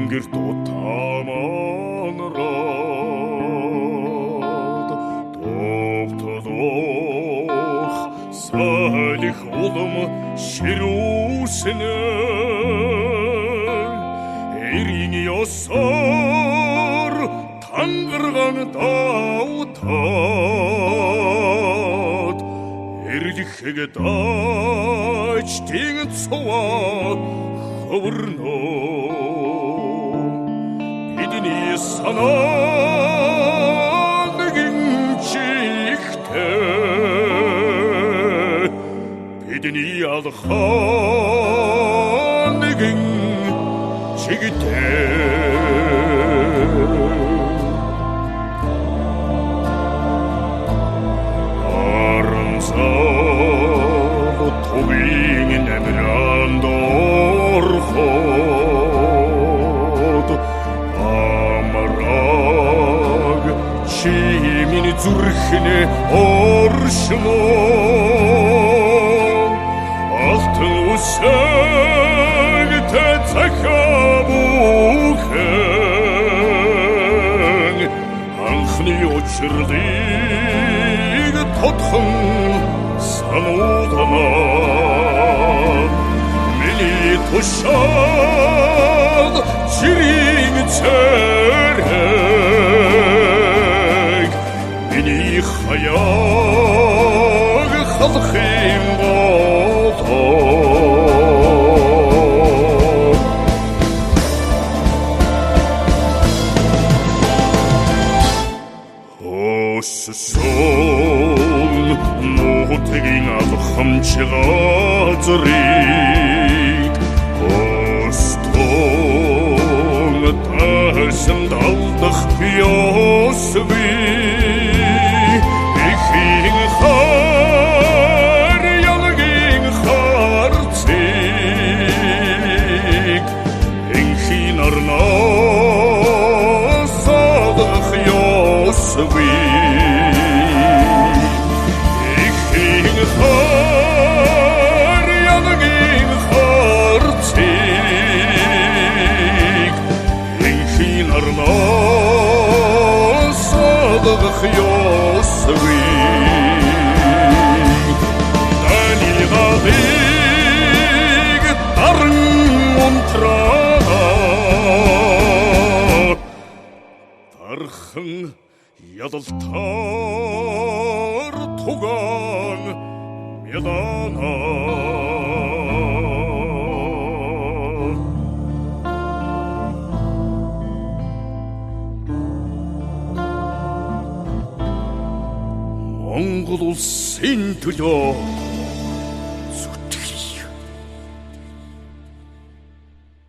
гэрт утаманраад товтлох салих улам ширүүснэ эрийн ёсоор тангарган давтаад эрлэхэг дачтын цуваа хөвөрнө бидний санаа нэгэн чихтэй бидний алхаа нэгэн чигтэй аранзал төвийн нэмранд орхоод амраг чимийн зүрхнэ оршмо алтан үсэгтэй цахабухэн анхны учрыг тодхон сануулнаа миний тушаад чирийн цэрэг миний хаяг халахын сон нутгийн алхамчлагазрыг остон тасан далдах ёсви ихин хар ялгин харцыг инхин арнаас садах ёсви ёсви данигаdig дарн унтраа тархан ядалтар тугаан медана Монгол улсын төлөө